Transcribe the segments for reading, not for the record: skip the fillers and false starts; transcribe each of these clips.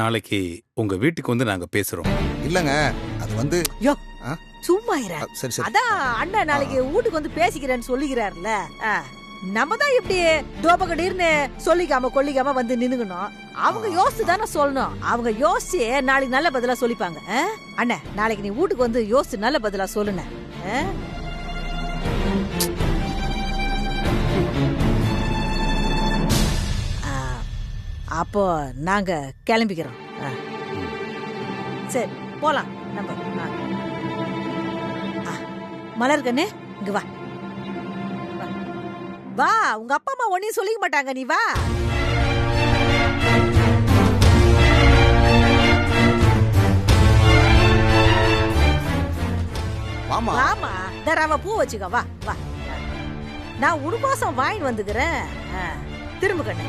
நாளைக்கு உங்க வீட்டுக்கு வந்து நாங்க பேசுறோம். இல்லங்க அது வந்து யோ ஆ? சும்மா இரு. சரி சரி அதான் அண்ணன் நாளைக்கு வீட்டுக்கு வந்து பேசிக்கிறேன்னு சொல்லிக்கிறாருல. நம்ம தான் இப்படி டோபகடீர்னு சொல்லிக்காம கொல்லிக்காம வந்து நின்னுக்கணும். அவங்க யோசிச்சு தானே சொல்லணும். அவங்க யோசிச்சு நாளைக்கு நல்ல பதிலா சொல்லிப்பாங்க. அண்ணன் நாளைக்கு நீ வீட்டுக்கு வந்து யோசிச்சு நல்ல பதிலா சொல்லுன. அப்போ நாங்க கிளம்பிக்கிறோம். சரி போலாம் நம்ம. மலர் கண்ணு இங்க வா. வா, உங்க அப்பா அம்மா ஒன்னையும் சொல்லிக்க மாட்டாங்க, நீ வா. வாமா வாமா, தராவ பூ வச்சுக்க, வா வா. நான் உடுமாசம் வாங்கி வந்துக்கிறேன். திரும்ப கண்ணு.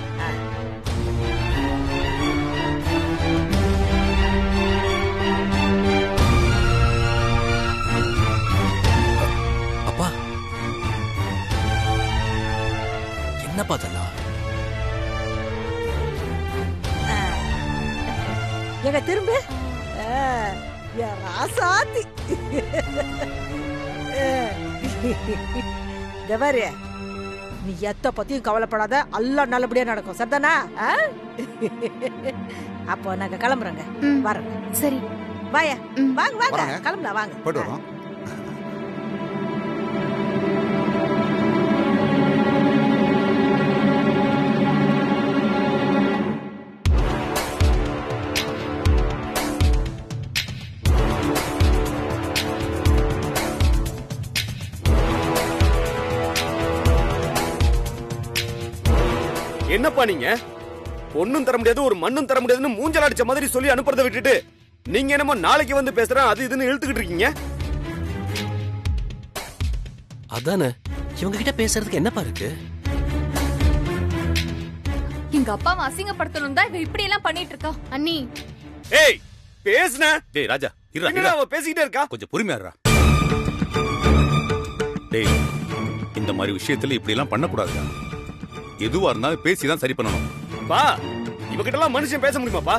அப்பா என்னப்பா இதெல்லாம்? எங்க திரும்ப ராசாத்தி. தேவரே, நீ எத்த பத்தியும் கவலைப்படாத, எல்லாம் நல்லபடியா நடக்கும், சரிதானா? அப்போ நாங்க கிளம்புறோங்க. வரோம். சரி வாயா, வாங்க வாங்க, வரோங்க. கிளம்பலாம் வாங்க. போயிட்டு வரோம். என்னப்பா நீங்க பொண்ணும் தர முடியாது ஒரு மண்ணும் தர முடியாதுன்னு மூஞ்சல் அடிச்ச மாதிரி சொல்லி அனுப்புறதை விட்டுட்டு நீங்க என்னமோ நாளைக்கு வந்து பேசுறேன் அது இதுன்னு இழுத்துக்கிட்டு இருக்கீங்க. அதானே இவங்க கிட்ட பேசுறதுக்கு என்னப்பா இருக்கு? எங்க அப்பாவை அசிங்கப்படுத்தணும் தான் இவ இப்படி எல்லாம் பண்ணிட்டு இருக்கா. அண்ணி ஏய் பேசுன. டேய் ராஜா, என்னடா அவ பேசிக்கிட்டே இருக்கா? கொஞ்சம் பொறுமையாடுறா. டேய், இந்த மாதிரி விஷயத்துல இப்படி எல்லாம் பண்ணக்கூடாதுடா. எதுவா இருந்தாலும் பேசிதான் சரி பண்ணணும். பா இவகிட்ட எல்லாம் மனுஷன் பேச முடியுமாப்பா?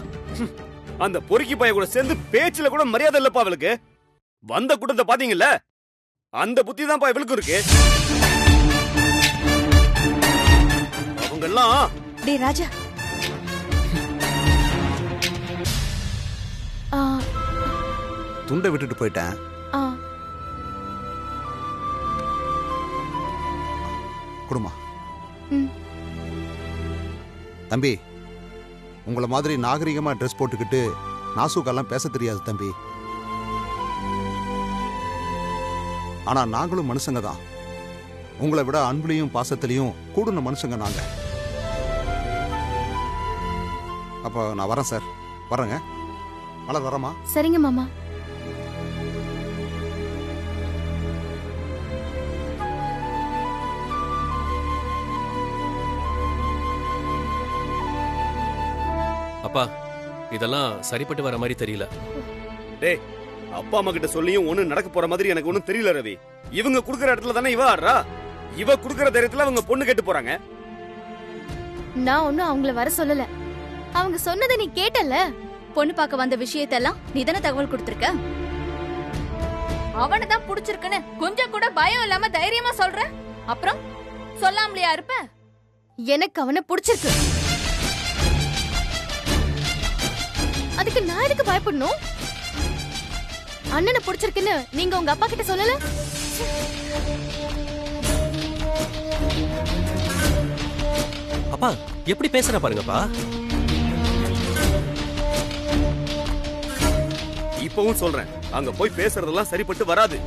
அந்த பொறுக்கி பைய கூட சேர்ந்து பேச்சுல கூட மரியாதை இல்லப்பா அவளுக்கு. வந்த கூட்டத்தை பாத்தீங்கல்ல, அந்த புத்தி தான்ப்பா இவளுக்கு இருக்கு. அவங்க எல்லாம் டேய் ராஜா, துண்டை விட்டுட்டு போயிட்டேன். குடுமா தம்பி, உங்களை மாதிரி நாகரிகமா ட்ரெஸ் போட்டுக்கிட்டு நாசூக்கெல்லாம் பேச தெரியாது தம்பி. ஆனா நாங்களும் மனுஷங்க தான். உங்களை விட அன்புலையும் பாசத்திலையும் கூடுன மனுஷங்க நாங்க. அப்போ நான் வரேன் சார். வரேங்க. மலர் வரமா? சரிங்க மாமா. அப்பா இதெல்லாம் சரிப்பட்டு வர மாதிரி தெரியல. டேய் அப்பா அம்மா கிட்ட சொல்லியும் ஒண்ணு நடக்க போற மாதிரி எனக்கு ஒண்ணும் தெரியல ரவி. இவங்க குடுக்கற இடத்துல தானே இவ ஆடுறா. இவ குடுக்கற தைரியத்துல அவங்க பொண்ணு கேட்டு போறாங்க. நான் ஒன்னும் அவங்கள வர சொல்லல. அவங்க சொன்னதை நீ கேட்டல. பொண்ணு பார்க்க வந்த விஷயத்தெல்லாம் நீ தானே தகவல் கொடுத்திருக்க. அவனை தான் புடிச்சிருக்குன்னு கொஞ்சம் கூட பயம் இல்லாம தைரியமா சொல்ற. அப்புறம் சொல்லாமலையா இருப்ப? எனக்கு அவனை புடிச்சிருக்கு. அதுக்கு நான் எதுக்கு பயப்படணும்? அண்ணனை புடிச்சிருக்குன்னு நீங்க உங்க அப்பா கிட்ட சொல்லல? அப்பா எப்படி பேசுற பாருங்கப்பா. இப்பவும் சொல்றேன், அங்க போய் பேசுறதெல்லாம் சரிப்பட்டு வராது.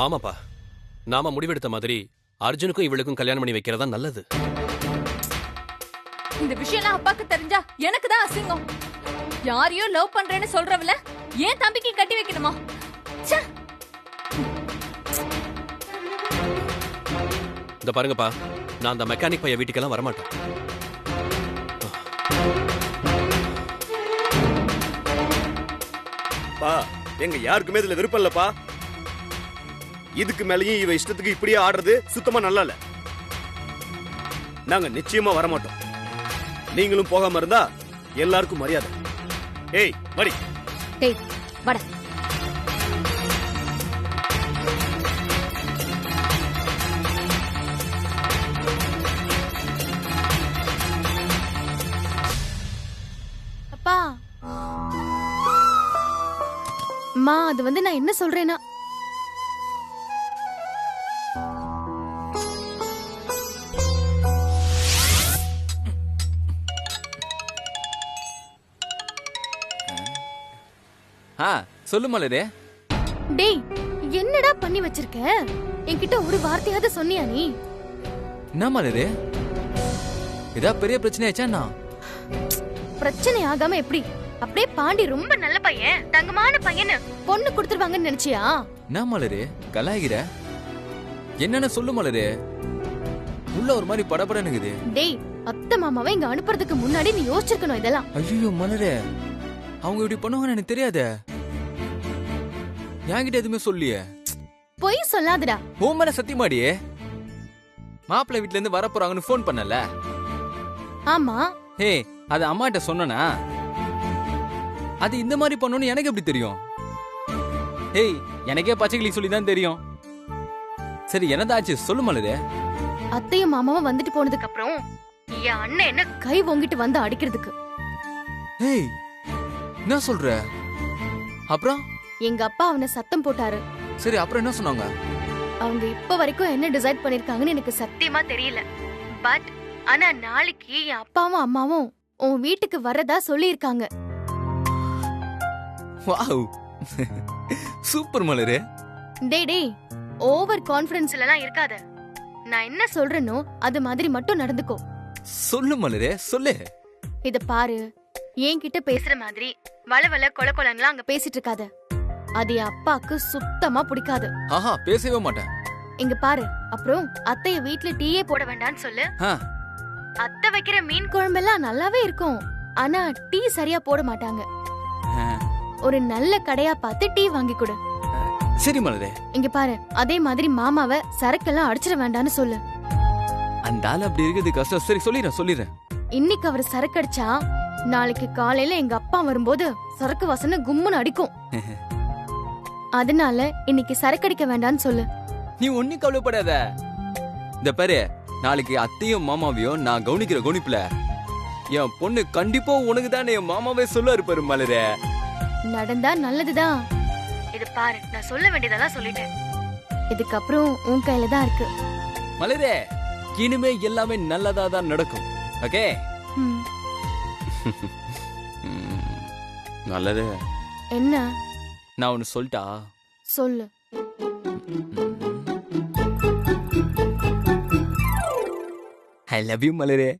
ஆமாப்பா, நாம முடிவெடுத்த மாதிரி அர்ஜுனுக்கும் இவளுக்கும் கல்யாணம் பண்ணி வைக்கிறதா நல்லது. இந்த விஷயம்லாம் அப்பாக்கு தெரிஞ்சா எனக்கு தான் அசிங்கம். யாரையோ லவ் பண்றேன்னு சொல்றவள ஏன் தம்பிக்கு கட்டி வைக்கணுமா? இந்த பாருங்கப்பா, நான் அந்த மெக்கானிக் பையன் வீட்டுக்கெல்லாம் வரமாட்டேன். பா எங்க யாருக்குமே இதுல விருப்பம் இல்லப்பா. இதுக்கு மேலேயும் இவ இஷ்டத்துக்கு இப்படியே ஆடுறது சுத்தமா நல்லா இல்ல. நாங்க நிச்சயமா வரமாட்டோம். நீங்களும் போகாம இருந்தா எல்லாருக்கும் மரியாதை. ஏய் வடி. டேய் வாடா. அப்பா அம்மா, அது வந்து நான் என்ன சொல்றேன்னா, சொல்லு மலரே. டேய் என்னடா பண்ணி வச்சிருக்க? என்கிட்ட ஒரு வார்த்தையாவது சொன்னியா நீ? என்ன மலரே, இதா பெரிய பிரச்சனையாச்சா? பிரச்சனை ஆகாம எப்படி? அப்படியே பாண்டி ரொம்ப நல்ல பையன், தங்கமான பையன்னு பொண்ணு கொடுத்துருவாங்கன்னு நினைச்சியா? என்ன மலரே கலாய்கிற? என்னன்னு சொல்லு மலரே. உள்ள ஒரு மாதிரி படபடனுக்குது. டேய் அத்தை மாமாவை இங்க அனுப்புறதுக்கு முன்னாடி நீ யோசிச்சிருக்கணும் இதெல்லாம். ஐயோ மலரே, அவங்க இப்படி பண்ணுவாங்கன்னு எனக்கு தெரியாதே. என்கிட்ட எதுவுமே சொல்லியே. பொய் சொல்லாதடா. உன் மேல சத்தியமாடியே. மாப்பிள்ளை வீட்ல இருந்து வர போறாங்கன்னு போன் பண்ணல? ஆமா. ஹே, அது அம்மாட்ட சொன்னனா? அது இந்த மாதிரி பண்ணணும்னு எனக்கு எப்படி தெரியும்? ஏய், எனக்கே பச்சைக்கிளி சொல்லி தான் தெரியும். சரி, என்னதாச்சு சொல்லு மலரே. அத்தையும் மாமாவும் வந்துட்டு போனதுக்கு அப்புறம் என் அண்ணன் என்ன கை ஓங்கிட்டு வந்து அடிக்கிறதுக்கு. ஏய், என்ன சொல்ற? அப்புறம் எங்க அப்பா அவனை சத்தம் போட்டாரு. சரி, அப்புறம் என்ன சொன்னாங்க? அவங்க இப்ப வரைக்கும் என்ன டிசைட் பண்ணிருக்காங்கன்னு எனக்கு சத்தியமா தெரியல. பட் ஆனா நாளைக்கு என் அப்பாவும் அம்மாவும் உன் வீட்டுக்கு வரதா சொல்லியிருக்காங்க. வாவ், சூப்பர் மலரே. டேய் டேய், ஓவர் கான்ஃபிடன்ஸ்ல எல்லாம் இருக்காத. நான் என்ன சொல்றேனோ அது மாதிரி மட்டும் நடந்துக்கோ. சொல்லு மலரே, சொல்லு. இத பாரு, என்கிட்ட பேசுற மாதிரி வளவள கொல கொலன்லாம் அங்க பேசிட்டு இருக்காத. அது என் அப்பாக்கு சுத்தமா பிடிக்காது. ஆஹா, பேசவே மாட்டேன். இங்க பாரு, அப்புறம் அத்தைய வீட்ல டீயே போட வேண்டாம்னு சொல்லு. அத்தை வைக்கிற மீன் குழம்பெல்லாம் நல்லாவே இருக்கும், ஆனா டீ சரியா போட மாட்டாங்க. ஒரு நல்ல கடையா பார்த்து டீ வாங்கி கொடு. சரி மலரே. இங்க பாரு, அதே மாதிரி மாமாவை சரக்கெல்லாம் அடிச்சிட வேண்டாம்னு சொல்லு. அந்த ஆள் அப்படி இருக்குது கஷ்டம். சரி, சொல்லிடுறேன். இன்னைக்கு அவர் சரக்கு அடிச்சா நாளைக்கு காலையில எங்க அப்பா வரும்போது சரக்கு வாசனை கும்முன்னு அடிக்கும். அதனால இன்னைக்கு சரக்கு அடிக்க வேண்டாம்னு சொல்லு. நீ ஒன்னும் கவலைப்படாத. இந்த பாரு, நாளைக்கு அத்தையும் மாமாவையும் நான் கவனிக்கிற கவனிப்புல என் பொண்ணு கண்டிப்பா உனக்கு தான் என் மாமாவே சொல்ல இருப்பாரு மலரே. நடந்தா நல்லதுதான். இது பாரு, நான் சொல்ல வேண்டியதெல்லாம் சொல்லிட்டேன். இதுக்கப்புறம் உன் கையில தான் இருக்கு மலரே. இனிமே எல்லாமே நல்லதா தான் நடக்கும். ஓகே? நல்லது. என்ன? நான் ஒன்னு சொல்லிட்டா? சொல்லு. ஐ லவ் யூ மலரே.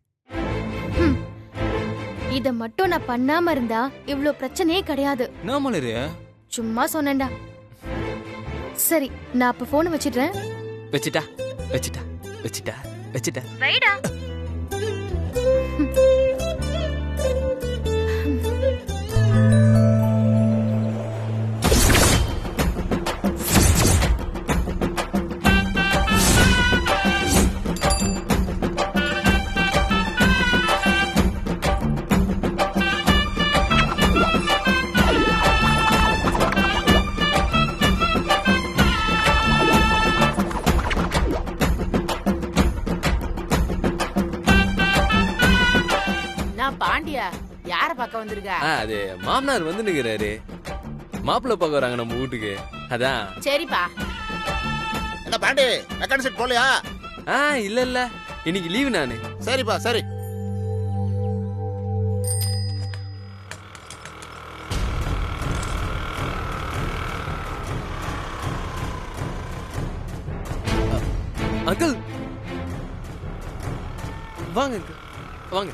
இத மட்டும் நான் பண்ணாம இருந்தா இவ்ளோ பிரச்சனையே கிடையாது. நான் மலரே சும்மா சொன்னேன்டா. சரி, நான் அப்ப போன் வச்சிடுறேன். வச்சிட்டா. வைடா. பாண்டியா, யார பக்கம் வந்திருக்கா? அது மாமனார் வந்து நிக்கிறாரு. மாப்பிள்ளை பார்க்க வராங்க நம்ம வீட்டுக்கு. அதான். சரிப்பா. என்ன பாண்டி, மெக்கானிக் செட் போலையா? இல்ல, இன்னைக்கு லீவு நானு. சரிப்பா, சரி. அங்கிள் வாங்க, வாங்க.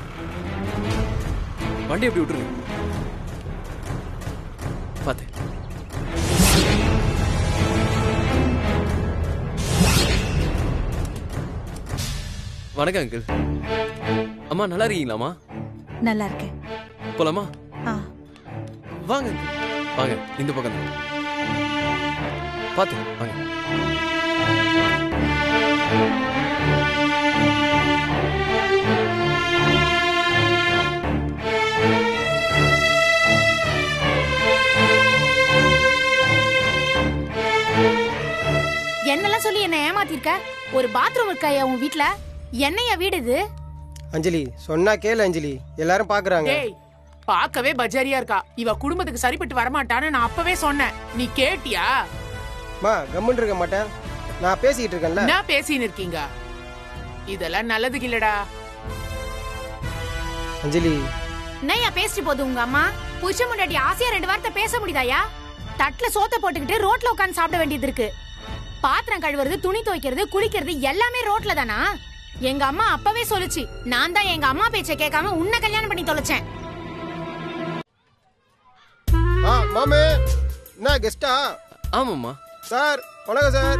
வண்டி எப்படி விட்டுருங்க பாத்து. வணக்கம் அங்கிள். அம்மா நல்லா இருக்கீங்களாமா? நல்லா இருக்கேன். போலாமா? வாங்க வாங்க, இந்த பக்கம் தான். பாத்து வாங்க. இருக்க? ஒரு பாத்ரூம் இருக்காயா உன் வீட்ல? என்னையா வீடு இது? அஞ்சலி சொன்னா கேளு அஞ்சலி, எல்லாரும் பாக்குறாங்க. டேய் பார்க்கவே பஜாரியா இருக்கா. இவ குடும்பத்துக்கு சரிப்பட்டு வரமாட்டான்னு நான் அப்பவே சொன்னேன். நீ கேட்டியா? மா கம்முன்னு இருக்க மாட்டேன், நான் பேசிக்கிட்டு இருக்கேன்ல. என்ன பேசின்னு இருக்கீங்க? இதெல்லாம் நல்லதுக்கு இல்லடா. அஞ்சலி என்னையா பேசிட்டு போகுது உங்க அம்மா? புருஷ முன்னாடி ஆசையா 2 வார்த்தை பேச முடியுதாயா? தட்டுல சோத்த போட்டுக்கிட்டு ரோட்ல உட்கார்ந்து சாப்பிட வேண்டியது இருக்கு. பாத்திரம் கழுவுறது, துணி துவைக்கிறது, குளிக்கிறது எல்லாமே ரோட்ல தானா? எங்க அம்மா அப்பவே சொல்லுச்சு. நான் தான் எங்க அம்மா பேச்சை கேட்காம உன்னை கல்யாணம் பண்ணி தொலைச்சேன். மாமே என்ன கெஸ்டா? ஆமாம்மா சார் வணக்கம் சார்.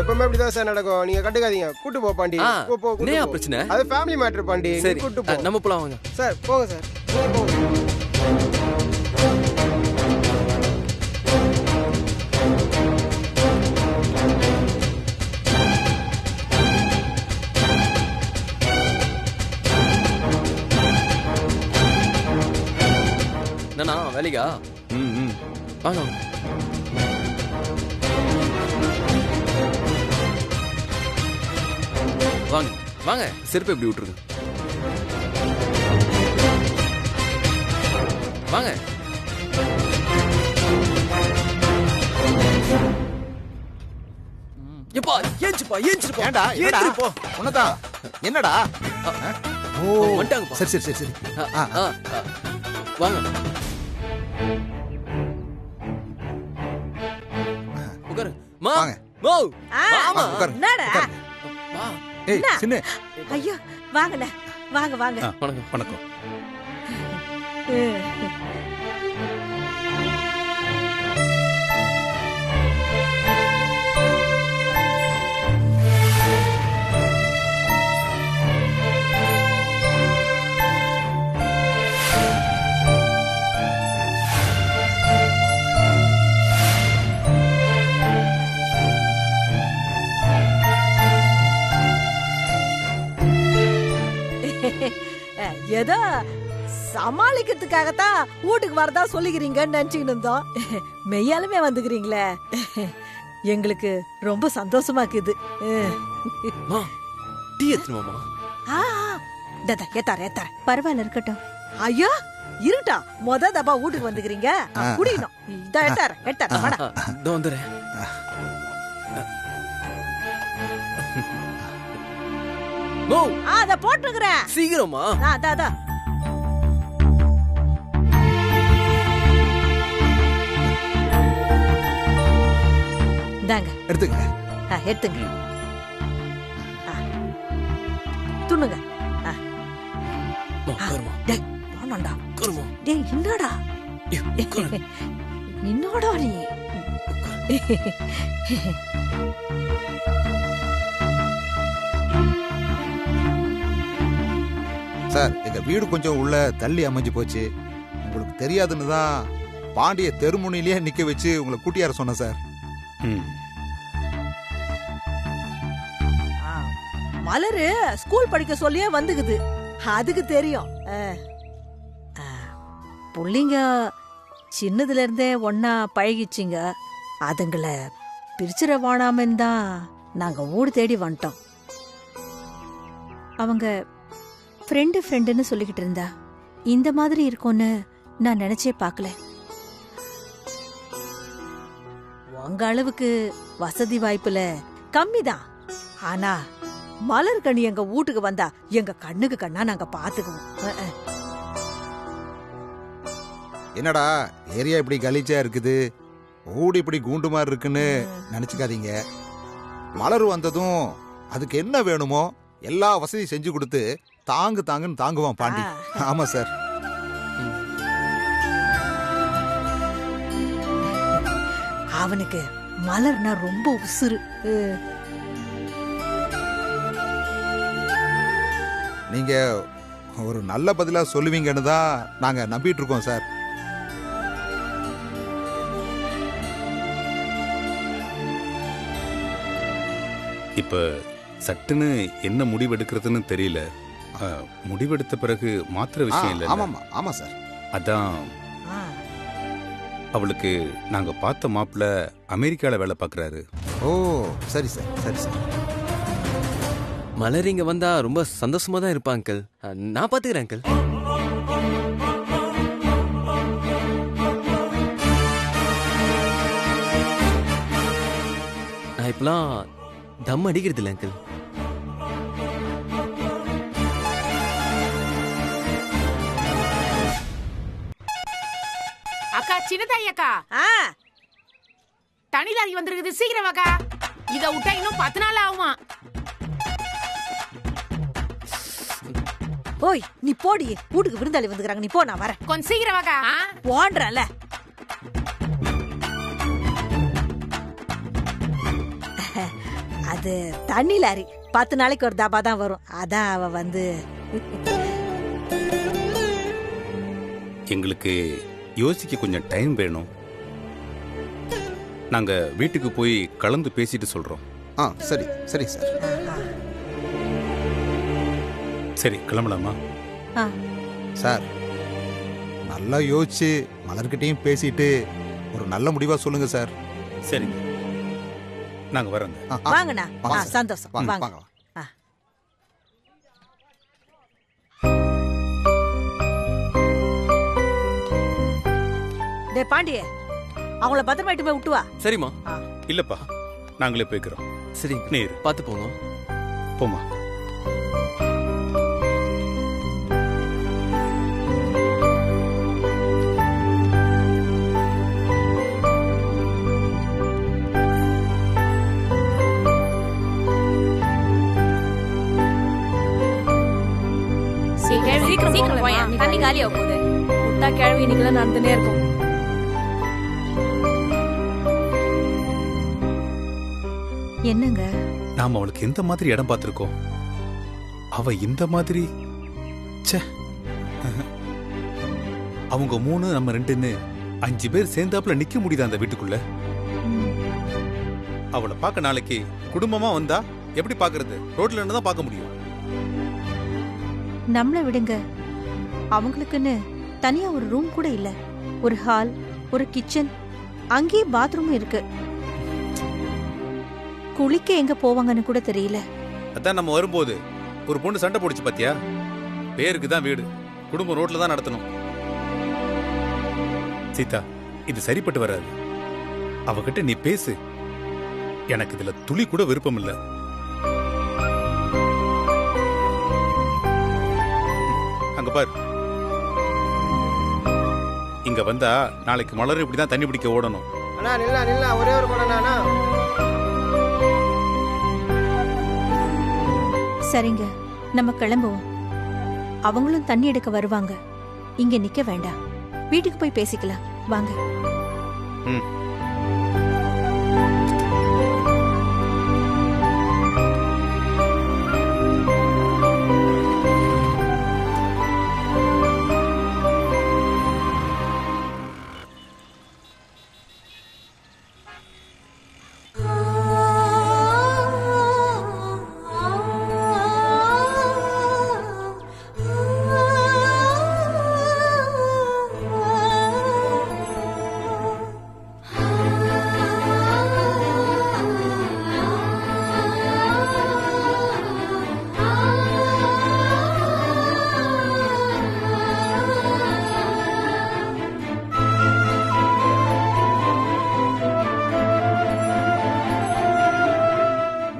எப்பவுமே இப்படிதான் சார் நடக்கும், நீங்க கண்டுக்காதீங்க. கூட்டு போ பாண்டி. என்ன பிரச்சனை? அது ஃபேமிலி மேட்டர் பாண்டி. சரி கூட்டு போ. நம்ம போலாம் வாங்க. சார் போங்க சார். என்னண்ணா வேலைக்கா? வாங்க வாங்க வாங்க. செருப்பு எப்படி விட்டுருங்க. வாங்க. எப்பா ஏஞ்சுப்பா ஏஞ்சுப்பா. ஏண்டா என்னடா ஏஞ்சுப்பா. உனதான் என்னடா? ஓ வந்துட்டாங்கப்பா. சரி சரி சரி சரி. வாங்க உட்காரு. மா வாங்க. மோ ஆமா உட்காரு. என்னடா? வா. ஏய் சின்ன ஐயோ வாங்கண்ணா, வாங்க வாங்க. வணக்கம் வணக்கம். ஏதோ சமாளிக்கிறதுக்காகத்தான் வீட்டுக்கு வரதா சொல்லிக்கிறீங்கன்னு நினைச்சுக்கிட்டு இருந்தோம். மெய்யாலுமே வந்துக்கிறீங்களே, எங்களுக்கு ரொம்ப சந்தோஷமா இருக்குது. மா டீ எடுத்துமா. ஏத்தார பரவாயில்ல இருக்கட்டும். ஐயோ இருட்டா, மொத தப்பா வீட்டுக்கு வந்துக்கிறீங்க, குடிக்கணும். இதான் எடுத்தார வந்துடுறேன். அத போட்டுக்கிறேன் சீக்கிரமா. அதான் தாங்க எடுத்துங்க. எடுத்துங்க, துண்ணுங்க. டேய் போனடா. டேய் என்னடா என்னடா நீ? சார் எங்க வீடு கொஞ்சம் உள்ள தள்ளி அமைஞ்சு போச்சு. உங்களுக்கு தெரியாதுன்னு தான் பாண்டிய தெருமுனையிலேயே நிக்க வச்சு உங்களை கூட்டியார சொன்னேன் சார். மலரு ஸ்கூல் படிக்க சொல்லியே வந்துக்குது, அதுக்கு தெரியும். புள்ளிங்க சின்னதுல இருந்தே ஒன்னா பழகிச்சிங்க, அதுங்களை பிரிச்சிட வாணாமன்னு தான் நாங்க ஊடு தேடி வந்துட்டோம். அவங்க ஃப்ரெண்டுன்னு சொல்லிக்கிட்டு இருந்தா இந்த மாதிரி இருக்கும்னு நான் நினைச்சே பார்க்கல. உங்க அளவுக்கு வசதி வாய்ப்புல கம்மிதான். ஆனா மலர் கண்ணி எங்க வீட்டுக்கு வந்தா எங்க கண்ணுக்கு கண்ணா நாங்க பாத்துக்குவோம். என்னடா ஏரியா இப்படி கலீஜா இருக்குது, ஊடு இப்படி கூண்டு மாதிரி இருக்குன்னு நினைச்சுக்காதீங்க. மலர் வந்ததும் அதுக்கு என்ன வேணுமோ எல்லா வசதியும் செஞ்சு கொடுத்து தாங்குன்னு தாங்குவான் பாண்டி. ஆமா சார். அவனுக்கு மலர்னா ரொம்ப உசுறு. நீங்க ஒரு நல்ல பதிலா சொல்லுவீங்கன்னு தான் நாங்க நம்பிட்டு இருக்கோம் சார். இப்ப சட்டுன்னு என்ன முடிவெடுக்கிறதுன்னு தெரியல. முடிவெடுத்த பிறகு மாத்திர விஷயம் இல்ல. ஆமா சார். அதான் அவளுக்கு நாங்க பார்த்த மாப்பிள்ள அமெரிக்கால வேலை பார்க்கறாரு. ஓ சரி சார், சரி சார். மலர் இங்க வந்தா ரொம்ப சந்தோஷமா தான் இருப்பா அங்கிள். நான் பாத்துக்கிறேன் அங்கிள். நான் இப்பெல்லாம் தம் அடிக்கிறது இல்லை அங்கிள். அக்கா சின்னதாயி அக்கா ஆ தனி லாரி வந்திருக்குது, சீக்கிரம் அக்கா. இத விட்டா இன்னும் 10 நாள் ஆகுமா? ஓய் நீ போடி, வீட்டுக்கு விருந்தாளி வந்துக்கிறாங்க, நீ போ, நான் வரேன். கொஞ்சம் சீக்கிரம் அக்கா. போன்றல அது தண்ணி லாரி 10 நாளைக்கு ஒரு தாபா தான் வரும், அதான் அவ வந்து. எங்களுக்கு யோசிக்க கொஞ்சம் டைம் வேணும். நாங்க வீட்டுக்கு போய் கலந்து பேசிட்டு சொல்றோம். சரி சரி சார். சரி கிளம்பலாமா? சார் நல்லா யோசிச்சு மலர்கிட்டையும் பேசிட்டு ஒரு நல்ல முடிவா சொல்லுங்க சார். சரிங்க, நாங்க வரோங்க. வாங்கண்ணா. சந்தோஷம், வாங்க. டே பாண்டியே, அவங்கள பத்திரமாயிட்டு போய் விட்டு வா. சரிம்மா. இல்லப்பா, நாங்களே போய்க்கிறோம். சரி நீர் பார்த்து போங்க. போமா. சீக்கிரம் போயா, தண்ணி காலியா போகுது. முட்டா கிழவி இன்னைக்கு நடந்துனே இருக்கும். என்னங்க நாம அவளுக்கு எந்த மாதிரி இடம் பார்த்திருக்கோம், அவ இந்த மாதிரி. ச்சே, அவங்க 3 நம்ம 2ன்னு 5 பேர் சேர்ந்தாப்புல நிக்க முடியுதா அந்த வீட்டுக்குள்ள? அவளை பார்க்க நாளைக்கு குடும்பமா வந்தா எப்படி பாக்குறது? ரோட்ல இருந்து தான் பார்க்க முடியும். நம்மள விடுங்க, அவங்களுக்குன்னு தனியா ஒரு ரூம் கூட இல்ல. ஒரு ஹால், ஒரு கிச்சன், அங்கேயே பாத்ரூமும் இருக்கு. குளிக்க எங்க போவாங்கன்னு கூட தெரியல. அதான் நம்ம வரும்போது ஒரு பொண்ணு சண்டை போடுச்சு பாத்தியா? பேருக்கு தான் வீடு, குடும்பம் ரோட்ல தான் நடத்தணும். சீதா, இது சரிப்பட்டு வராது. அவகிட்ட நீ பேசு. எனக்கு இதுல துளி கூட விருப்பம் இல்ல. அங்க பாரு, இங்க வந்தா நாளைக்கு மலர் இப்படிதான் தண்ணி பிடிக்க ஓடணும். அண்ணா நில்லா ஒரே ஒரு குடம்ண்ணா. சரிங்க, நம்ம கிளம்புவோம். அவங்களும் தண்ணி எடுக்க வருவாங்க. இங்க நிக்க வேண்டாம், வீட்டுக்கு போய் பேசிக்கலாம். வாங்க.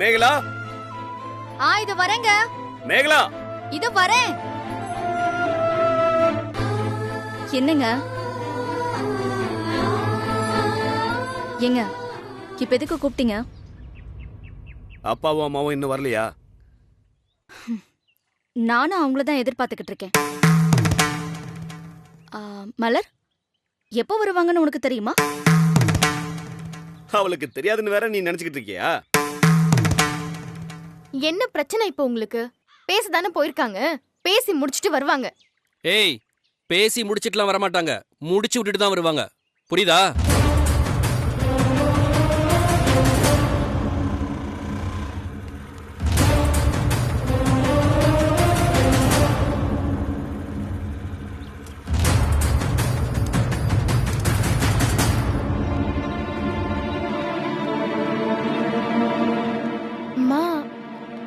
மேகலா, இது வரேங்க. மேகலா, இது வரேன். என்னங்க ஏங்க, இப்ப எதுக்கு கூப்பிட்டீங்க? அப்பாவும் அம்மாவும் இன்னும் வரலையா? நானும் அவங்கள தான் எதிர்பார்த்துக்கிட்டு இருக்கேன். மலர் எப்போ வருவாங்கன்னு உனக்கு தெரியுமா? அவளுக்கு தெரியாதுன்னு வேற நீ நினைச்சுக்கிட்டு இருக்கியா? என்ன பிரச்சனை இப்போ உங்களுக்கு? பேசதானே போயிருக்காங்க, பேசி முடிச்சிட்டு வருவாங்க. ஏய், பேசி முடிச்சிட்டுலாம் வரமாட்டாங்க, முடிச்சு விட்டுட்டு தான் வருவாங்க. புரியுதா?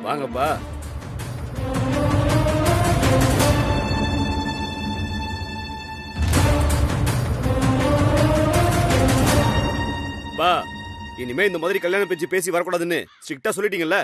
வாங்கப்பா. பா இனிமே இந்த மாதிரி கல்யாணம் பேச்சு பேசி வரக்கூடாதுன்னு ஸ்ட்ரிக்ட்டா சொல்லிட்டீங்கல்ல